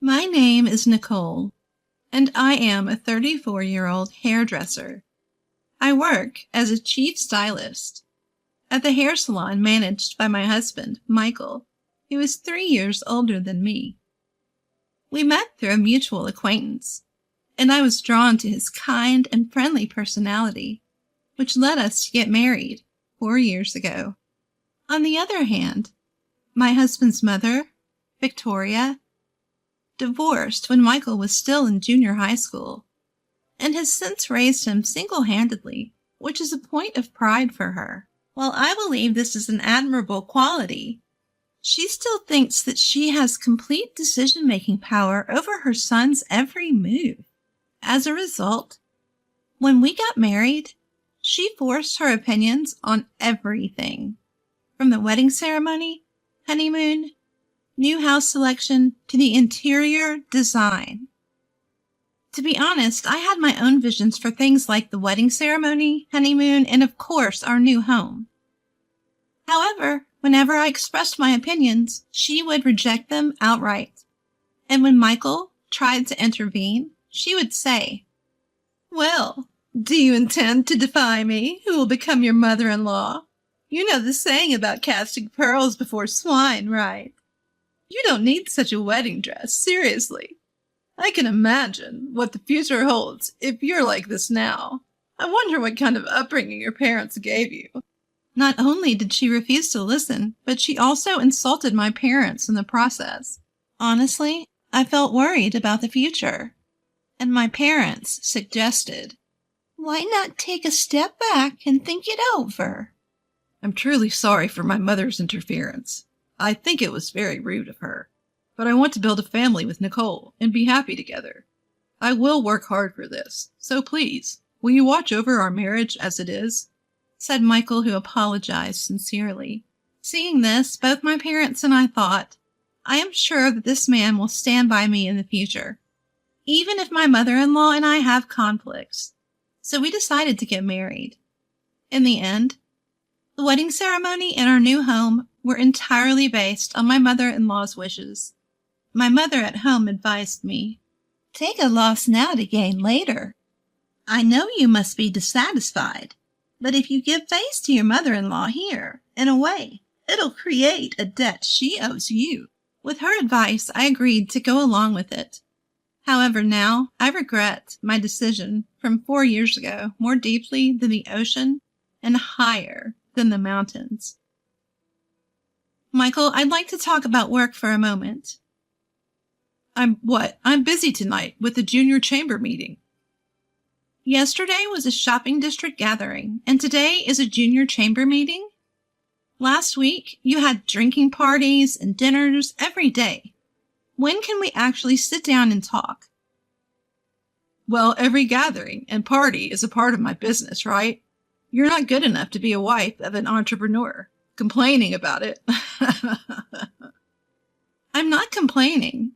My name is Nicole, and I am a 34-year-old hairdresser. I work as a chief stylist at the hair salon managed by my husband, Michael, who is 3 years older than me. We met through a mutual acquaintance, and I was drawn to his kind and friendly personality, which led us to get married 4 years ago. On the other hand, my husband's mother, Victoria, divorced when Michael was still in junior high school, and has since raised him single-handedly, which is a point of pride for her. While I believe this is an admirable quality, she still thinks that she has complete decision-making power over her son's every move. As a result, when we got married, she forced her opinions on everything, from the wedding ceremony, honeymoon, new house selection, to the interior design. To be honest, I had my own visions for things like the wedding ceremony, honeymoon, and of course our new home. However, whenever I expressed my opinions, she would reject them outright. And when Michael tried to intervene, she would say, "Well, do you intend to defy me, who will become your mother-in-law? You know the saying about casting pearls before swine, right? You don't need such a wedding dress, seriously. I can imagine what the future holds if you're like this now. I wonder what kind of upbringing your parents gave you." Not only did she refuse to listen, but she also insulted my parents in the process. Honestly, I felt worried about the future, and my parents suggested, "Why not take a step back and think it over?" I'm truly sorry for my mother's interference. I think it was very rude of her, but I want to build a family with Nicole and be happy together. I will work hard for this, so please, will you watch over our marriage as it is?" said Michael, who apologized sincerely. Seeing this, both my parents and I thought, I am sure that this man will stand by me in the future, even if my mother-in-law and I have conflicts. So we decided to get married. In the end, the wedding ceremony and our new home were entirely based on my mother-in-law's wishes. My mother at home advised me, "Take a loss now to gain later. I know you must be dissatisfied, but if you give face to your mother-in-law here, in a way, it'll create a debt she owes you." With her advice, I agreed to go along with it. However, now I regret my decision from 4 years ago more deeply than the ocean and higher than the mountains. Michael, I'd like to talk about work for a moment. I'm busy tonight with the junior chamber meeting. Yesterday was a shopping district gathering, and today is a junior chamber meeting? Last week, you had drinking parties and dinners every day. When can we actually sit down and talk? Well, every gathering and party is a part of my business, right? You're not good enough to be a wife of an entrepreneur. Complaining about it. I'm not complaining,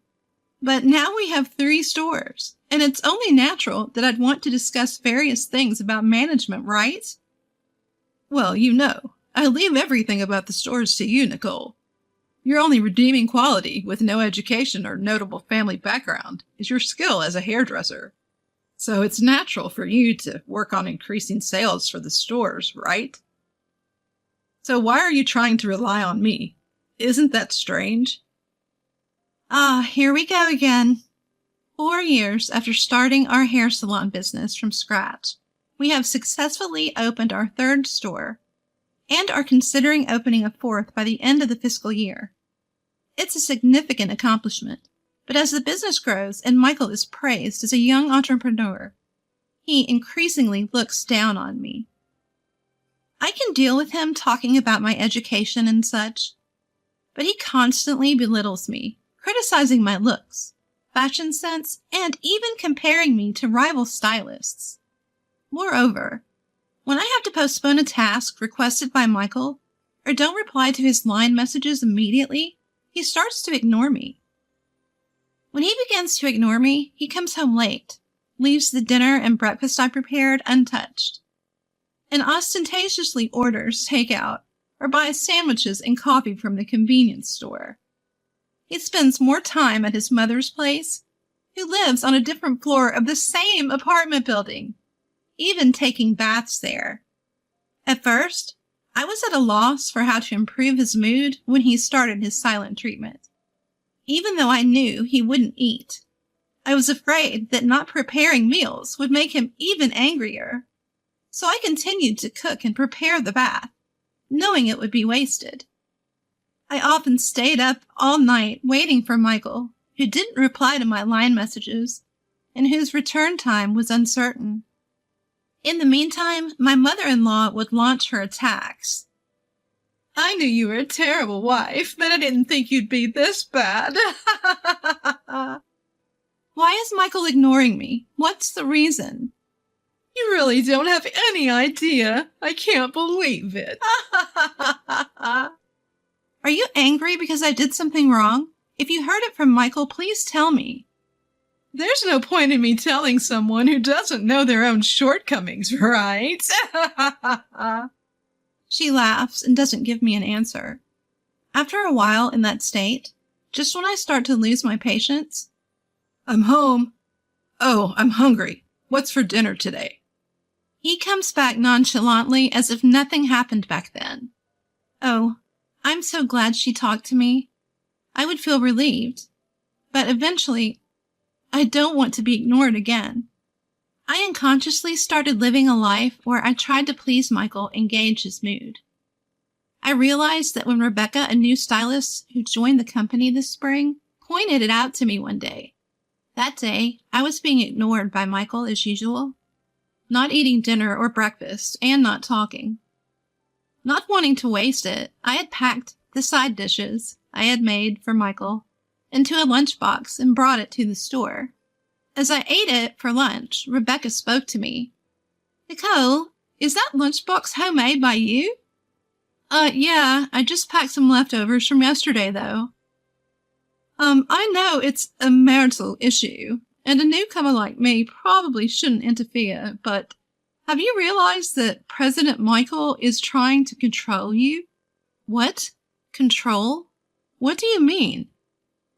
but now we have 3 stores, and it's only natural that I'd want to discuss various things about management, right? Well, you know, I leave everything about the stores to you, Nicole. Your only redeeming quality, with no education or notable family background, is your skill as a hairdresser. So it's natural for you to work on increasing sales for the stores, right? So why are you trying to rely on me? Isn't that strange? Here we go again. 4 years after starting our hair salon business from scratch, we have successfully opened our 3rd store and are considering opening a 4th by the end of the fiscal year. It's a significant accomplishment, but as the business grows and Michael is praised as a young entrepreneur, he increasingly looks down on me. I can deal with him talking about my education and such, but he constantly belittles me, criticizing my looks, fashion sense, and even comparing me to rival stylists. Moreover, when I have to postpone a task requested by Michael, or don't reply to his line messages immediately, he starts to ignore me. When he begins to ignore me, he comes home late, leaves the dinner and breakfast I prepared untouched, and ostentatiously orders takeout or buys sandwiches and coffee from the convenience store. He spends more time at his mother's place, who lives on a different floor of the same apartment building, even taking baths there. At first, I was at a loss for how to improve his mood when he started his silent treatment. Even though I knew he wouldn't eat, I was afraid that not preparing meals would make him even angrier. So I continued to cook and prepare the bath, knowing it would be wasted. I often stayed up all night waiting for Michael, who didn't reply to my line messages, and whose return time was uncertain. In the meantime, my mother-in-law would launch her attacks. I knew you were a terrible wife, but I didn't think you'd be this bad. Why is Michael ignoring me? What's the reason? You really don't have any idea. I can't believe it. Are you angry because I did something wrong? If you heard it from Michael, please tell me. There's no point in me telling someone who doesn't know their own shortcomings, right? She laughs and doesn't give me an answer. After a while in that state, just when I start to lose my patience, I'm home. Oh, I'm hungry. What's for dinner today? He comes back nonchalantly as if nothing happened back then. Oh, I'm so glad she talked to me. I would feel relieved. But eventually, I don't want to be ignored again. I unconsciously started living a life where I tried to please Michael and gauge his mood. I realized that when Rebecca, a new stylist who joined the company this spring, pointed it out to me one day. That day, I was being ignored by Michael as usual, not eating dinner or breakfast and not talking. Not wanting to waste it, I had packed the side dishes I had made for Michael into a lunchbox and brought it to the store. As I ate it for lunch, Rebecca spoke to me. Nicole, is that lunchbox homemade by you? Yeah, I just packed some leftovers from yesterday, though. I know it's a marital issue, and a newcomer like me probably shouldn't interfere, but have you realized that President Michael is trying to control you? What? Control? What do you mean?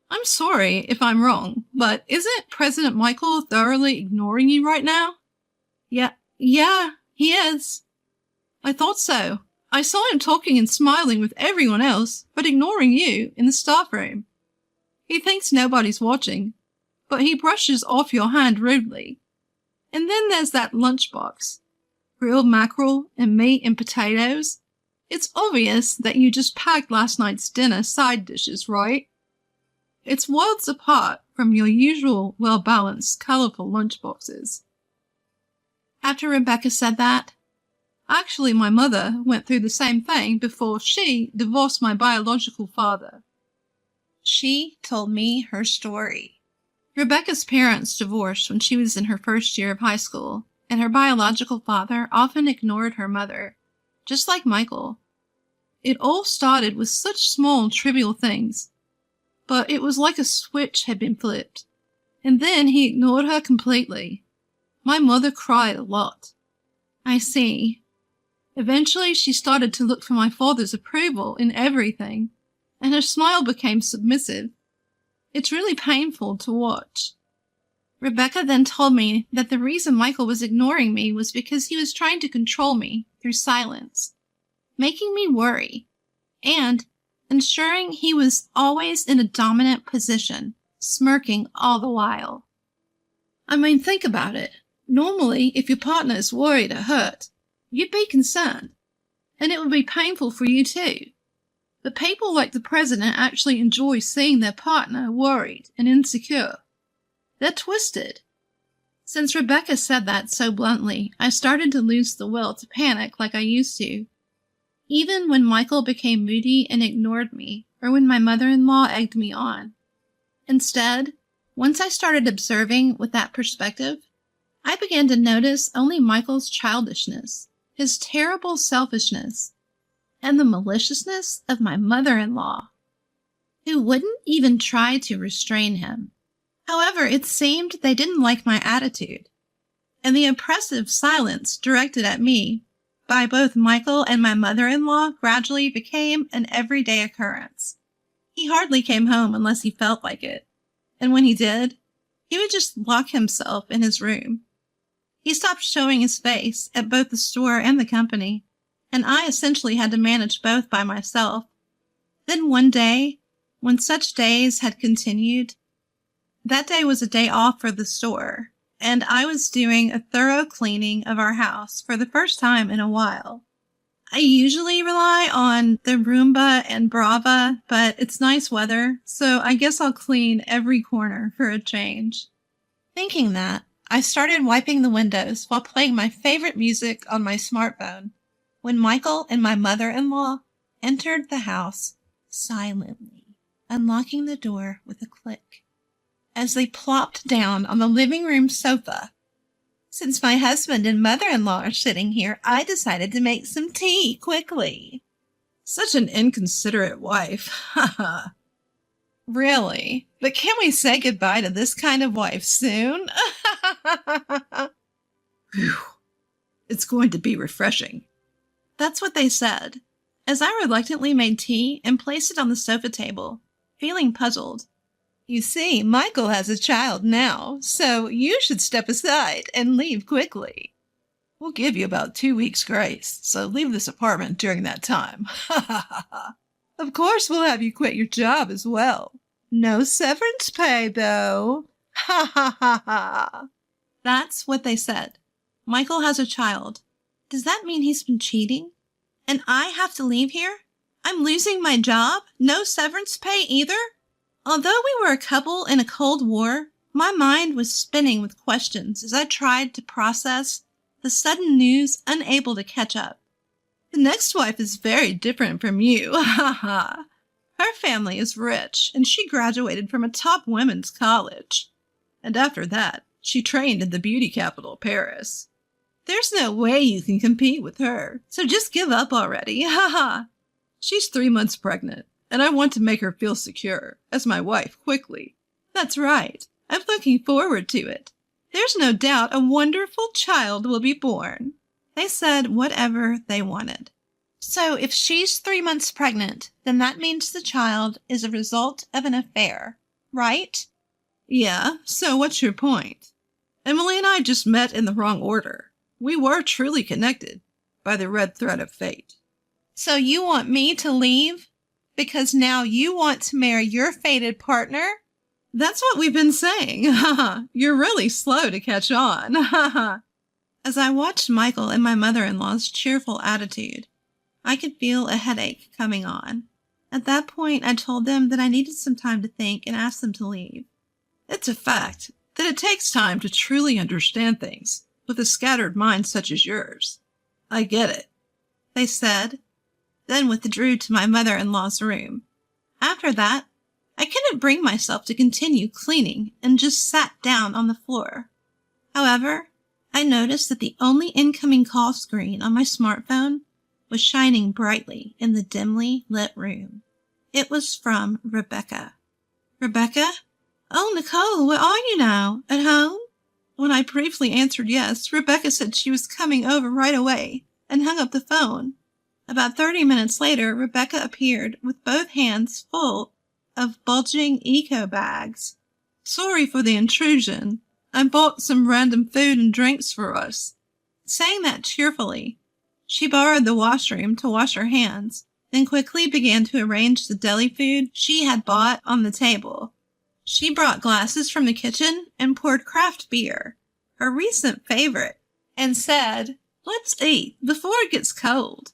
I'm sorry if I'm wrong, but isn't President Michael thoroughly ignoring you right now? Yeah, he is. I thought so. I saw him talking and smiling with everyone else, but ignoring you in the staff room. He thinks nobody's watching, but he brushes off your hand rudely. And then there's that lunchbox. Grilled mackerel and meat and potatoes. It's obvious that you just packed last night's dinner side dishes, right? It's worlds apart from your usual well-balanced, colorful lunchboxes. After Rebecca said that, actually my mother went through the same thing before she divorced my biological father. She told me her story. Rebecca's parents divorced when she was in her first year of high school, and her biological father often ignored her mother, just like Michael. It all started with such small, trivial things, but it was like a switch had been flipped, and then he ignored her completely. My mother cried a lot. I see. Eventually she started to look for my father's approval in everything, and her smile became submissive. It's really painful to watch. Rebecca then told me that the reason Michael was ignoring me was because he was trying to control me through silence, making me worry, and ensuring he was always in a dominant position, smirking all the while. I mean, think about it. Normally, if your partner is worried or hurt, you'd be concerned, and it would be painful for you too. But people like the president actually enjoy seeing their partner worried and insecure. They're twisted. Since Rebecca said that so bluntly, I started to lose the will to panic like I used to. Even when Michael became moody and ignored me, or when my mother-in-law egged me on. Instead, once I started observing with that perspective, I began to notice only Michael's childishness, his terrible selfishness, and the maliciousness of my mother-in-law, who wouldn't even try to restrain him. However, it seemed they didn't like my attitude, and the oppressive silence directed at me by both Michael and my mother-in-law gradually became an everyday occurrence. He hardly came home unless he felt like it, and when he did, he would just lock himself in his room. He stopped showing his face at both the store and the company, and I essentially had to manage both by myself. Then one day, when such days had continued, that day was a day off for the store, and I was doing a thorough cleaning of our house for the first time in a while. I usually rely on the Roomba and Brava, but it's nice weather, so I guess I'll clean every corner for a change. Thinking that, I started wiping the windows while playing my favorite music on my smartphone when Michael and my mother-in-law entered the house silently, unlocking the door with a click. As they plopped down on the living room sofa. Since my husband and mother-in-law are sitting here, I decided to make some tea quickly. Such an inconsiderate wife. Haha. Really? But can we say goodbye to this kind of wife soon? Phew. It's going to be refreshing. That's what they said, as I reluctantly made tea and placed it on the sofa table, feeling puzzled. You see, Michael has a child now, so you should step aside and leave quickly. We'll give you about 2 weeks' grace, so leave this apartment during that time. Of course we'll have you quit your job as well. No severance pay, though. Ha ha ha ha. That's what they said. Michael has a child. Does that mean he's been cheating? And I have to leave here? I'm losing my job? No severance pay either? Although we were a couple in a Cold War, my mind was spinning with questions as I tried to process the sudden news, unable to catch up. The next wife is very different from you, ha ha. Her family is rich, and she graduated from a top women's college. And after that, she trained in the beauty capital, Paris. There's no way you can compete with her, so just give up already, ha ha. She's 3 months pregnant. And I want to make her feel secure, as my wife, quickly. That's right. I'm looking forward to it. There's no doubt a wonderful child will be born. They said whatever they wanted. So if she's 3 months pregnant, then that means the child is a result of an affair, right? Yeah, so what's your point? Emily and I just met in the wrong order. We were truly connected by the red thread of fate. So you want me to leave? Because now you want to marry your fated partner? That's what we've been saying. You're really slow to catch on. As I watched Michael and my mother-in-law's cheerful attitude, I could feel a headache coming on. At that point, I told them that I needed some time to think and asked them to leave. It's a fact that it takes time to truly understand things with a scattered mind such as yours. I get it, they said, then withdrew to my mother-in-law's room. After that, I couldn't bring myself to continue cleaning and just sat down on the floor. However, I noticed that the only incoming call screen on my smartphone was shining brightly in the dimly lit room. It was from Rebecca. Rebecca? Oh, Nicole, where are you now? At home? When I briefly answered yes, Rebecca said she was coming over right away and hung up the phone. About 30 minutes later, Rebecca appeared with both hands full of bulging eco bags. Sorry for the intrusion. I bought some random food and drinks for us. Saying that cheerfully, she borrowed the washroom to wash her hands, then quickly began to arrange the deli food she had bought on the table. She brought glasses from the kitchen and poured craft beer, her recent favorite, and said, "Let's eat before it gets cold."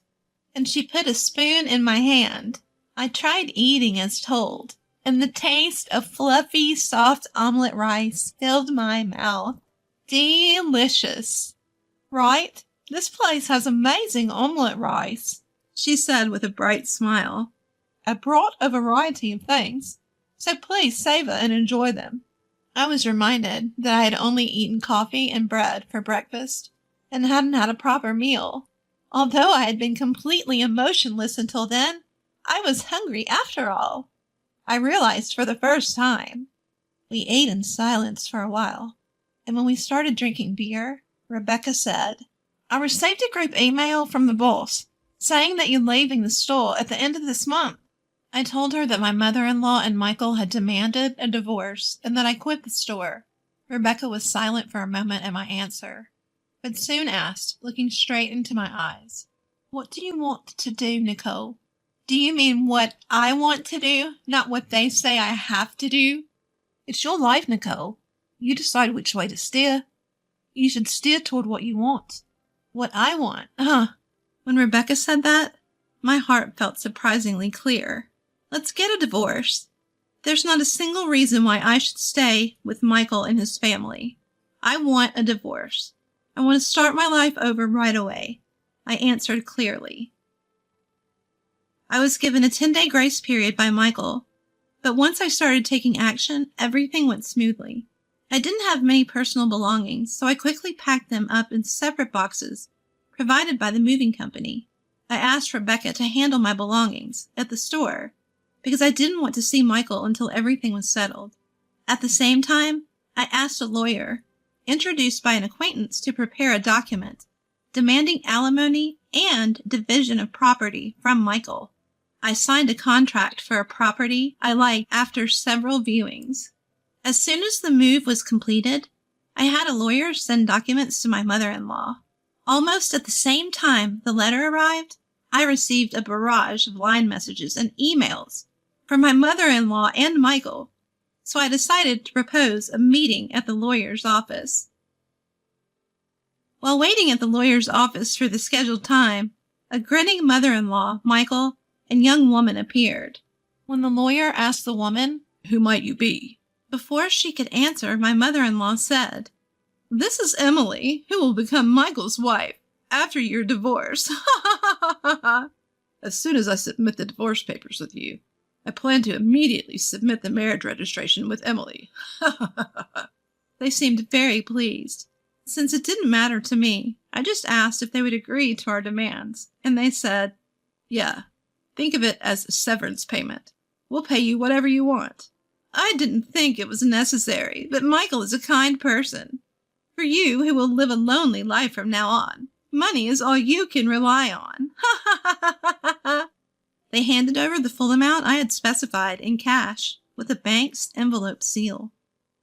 And she put a spoon in my hand. I tried eating as told, and the taste of fluffy, soft omelet rice filled my mouth. Delicious. Right? This place has amazing omelet rice, she said with a bright smile. I brought a variety of things, so please savor and enjoy them. I was reminded that I had only eaten coffee and bread for breakfast and hadn't had a proper meal. Although I had been completely emotionless until then, I was hungry after all. I realized for the first time. We ate in silence for a while, and when we started drinking beer, Rebecca said, "I received a group email from the boss saying that you're leaving the store at the end of this month, I told her that my mother-in-law and Michael had demanded a divorce and that I quit the store. Rebecca was silent for a moment at my answer, but soon asked, looking straight into my eyes, "What do you want to do, Nicole? Do you mean what I want to do, not what they say I have to do? It's your life, Nicole. You decide which way to steer. You should steer toward what you want." What I want, When Rebecca said that, my heart felt surprisingly clear. Let's get a divorce. There's not a single reason why I should stay with Michael and his family. I want a divorce. I want to start my life over right away. I answered clearly. I was given a 10-day grace period by Michael, but once I started taking action, everything went smoothly. I didn't have many personal belongings, so I quickly packed them up in separate boxes provided by the moving company. I asked Rebecca to handle my belongings at the store because I didn't want to see Michael until everything was settled. At the same time, I asked a lawyer, introduced by an acquaintance, to prepare a document demanding alimony and division of property from Michael. I signed a contract for a property I liked after several viewings. As soon as the move was completed, I had a lawyer send documents to my mother-in-law. Almost at the same time the letter arrived, I received a barrage of line messages and emails from my mother-in-law and Michael, so I decided to propose a meeting at the lawyer's office. While waiting at the lawyer's office for the scheduled time, a grinning mother-in-law, Michael, and young woman appeared. When the lawyer asked the woman, "Who might you be?" Before she could answer, my mother-in-law said, "This is Emily, who will become Michael's wife after your divorce." As soon as I submit the divorce papers with you, I plan to immediately submit the marriage registration with Emily. They seemed very pleased. Since it didn't matter to me, I just asked if they would agree to our demands, and they said, "Yeah, think of it as a severance payment. We'll pay you whatever you want." I didn't think it was necessary, but Michael is a kind person. For you, who will live a lonely life from now on, money is all you can rely on. They handed over the full amount I had specified in cash with a bank's envelope seal.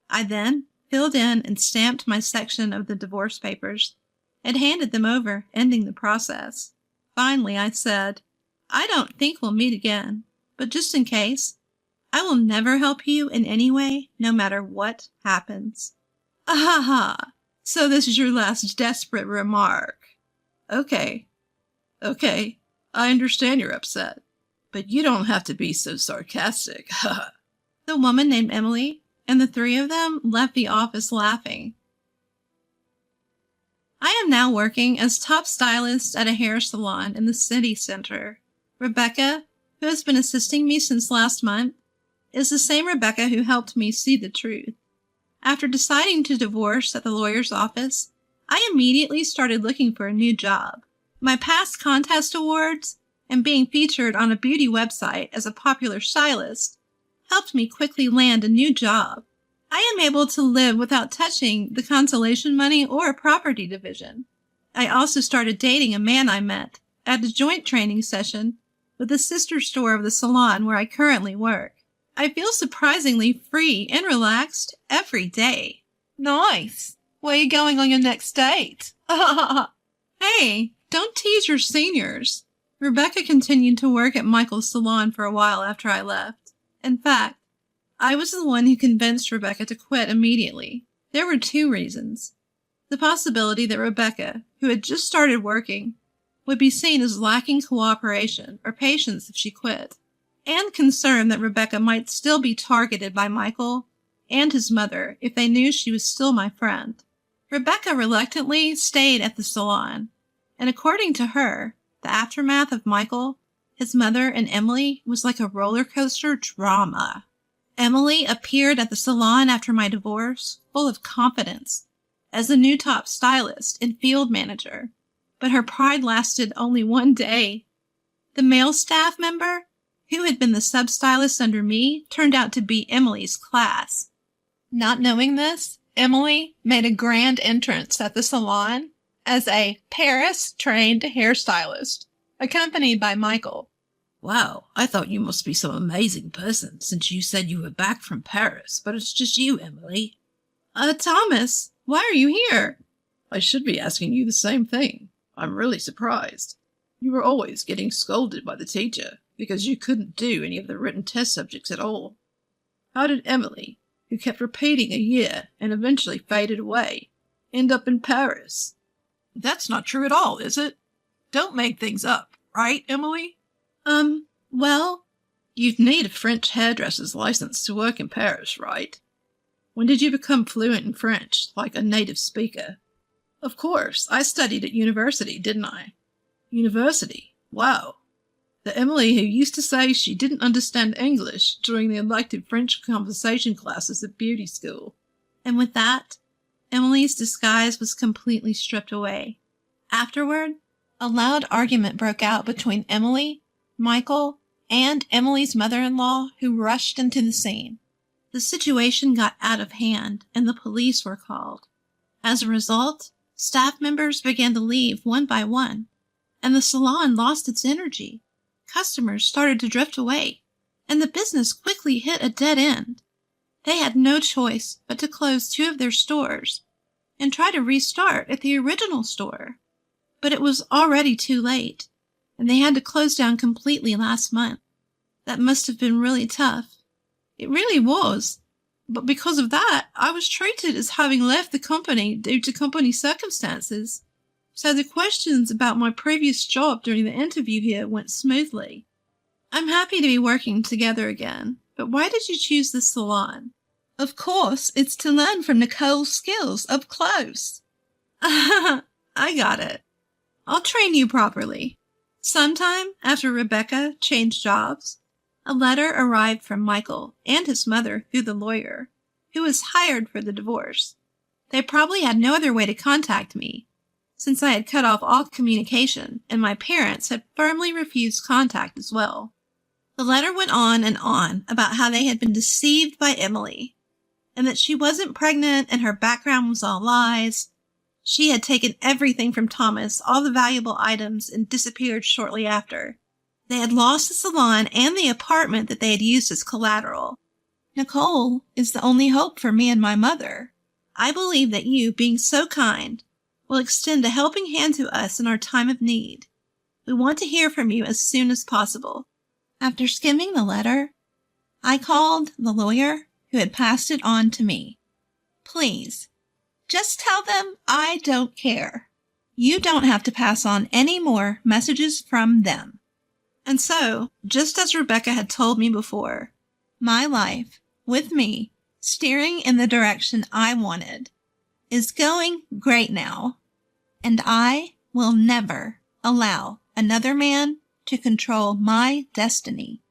I then filled in and stamped my section of the divorce papers and handed them over, ending the process. Finally, I said, "I don't think we'll meet again, but just in case, I will never help you in any way, no matter what happens." "Aha! So this is your last desperate remark. Okay, I understand you're upset, but you don't have to be so sarcastic." The woman named Emily and the three of them left the office laughing. I am now working as top stylist at a hair salon in the city center. Rebecca, who has been assisting me since last month, is the same Rebecca who helped me see the truth. After deciding to divorce at the lawyer's office, I immediately started looking for a new job. My past contest awards and being featured on a beauty website as a popular stylist helped me quickly land a new job. I am able to live without touching the consolation money or property division. I also started dating a man I met at a joint training session with the sister store of the salon where I currently work. I feel surprisingly free and relaxed every day. Nice. Where are you going on your next date? Hey, don't tease your seniors. Rebecca continued to work at Michael's salon for a while after I left. In fact, I was the one who convinced Rebecca to quit immediately. There were two reasons. The possibility that Rebecca, who had just started working, would be seen as lacking cooperation or patience if she quit, and concern that Rebecca might still be targeted by Michael and his mother if they knew she was still my friend. Rebecca reluctantly stayed at the salon, and according to her, the aftermath of Michael, his mother, and Emily was like a roller coaster drama. Emily appeared at the salon after my divorce, full of confidence, as the new top stylist and field manager, but her pride lasted only one day. The male staff member, who had been the sub-stylist under me, turned out to be Emily's class. Not knowing this, Emily made a grand entrance at the salon as a Paris-trained hairstylist, accompanied by Michael. Wow, I thought you must be some amazing person since you said you were back from Paris, but it's just you, Emily. Thomas, why are you here? I should be asking you the same thing. I'm really surprised. You were always getting scolded by the teacher because you couldn't do any of the written test subjects at all. How did Emily, who kept repeating a year and eventually faded away, end up in Paris? That's not true at all, is it? Don't make things up, right, Emily? Well, you'd need a French hairdresser's license to work in Paris, right? When did you become fluent in French, like a native speaker? Of course, I studied at university, didn't I? University? Wow. The Emily who used to say she didn't understand English during the elective French conversation classes at beauty school. And with that, Emily's disguise was completely stripped away. Afterward, a loud argument broke out between Emily, Michael, and Emily's mother-in-law, who rushed into the scene. The situation got out of hand, and the police were called. As a result, staff members began to leave one by one, and the salon lost its energy. Customers started to drift away, and the business quickly hit a dead end. They had no choice but to close 2 of their stores and try to restart at the original store. But it was already too late, and they had to close down completely last month. That must have been really tough. It really was. But because of that, I was treated as having left the company due to company circumstances. So the questions about my previous job during the interview here went smoothly. I'm happy to be working together again, but why did you choose the salon? Of course, it's to learn from Nicole's skills up close. I got it. I'll train you properly. Sometime after Rebecca changed jobs, a letter arrived from Michael and his mother through the lawyer, who was hired for the divorce. They probably had no other way to contact me, since I had cut off all communication and my parents had firmly refused contact as well. The letter went on and on about how they had been deceived by Emily, and that she wasn't pregnant and her background was all lies. She had taken everything from Thomas, all the valuable items, and disappeared shortly after. They had lost the salon and the apartment that they had used as collateral. Nicole is the only hope for me and my mother. I believe that you, being so kind, will extend a helping hand to us in our time of need. We want to hear from you as soon as possible. After skimming the letter, I called the lawyer who had passed it on to me. Please, just tell them I don't care. You don't have to pass on any more messages from them. And so, just as Rebecca had told me before, my life, with me, steering in the direction I wanted, is going great now, and I will never allow another man to control my destiny.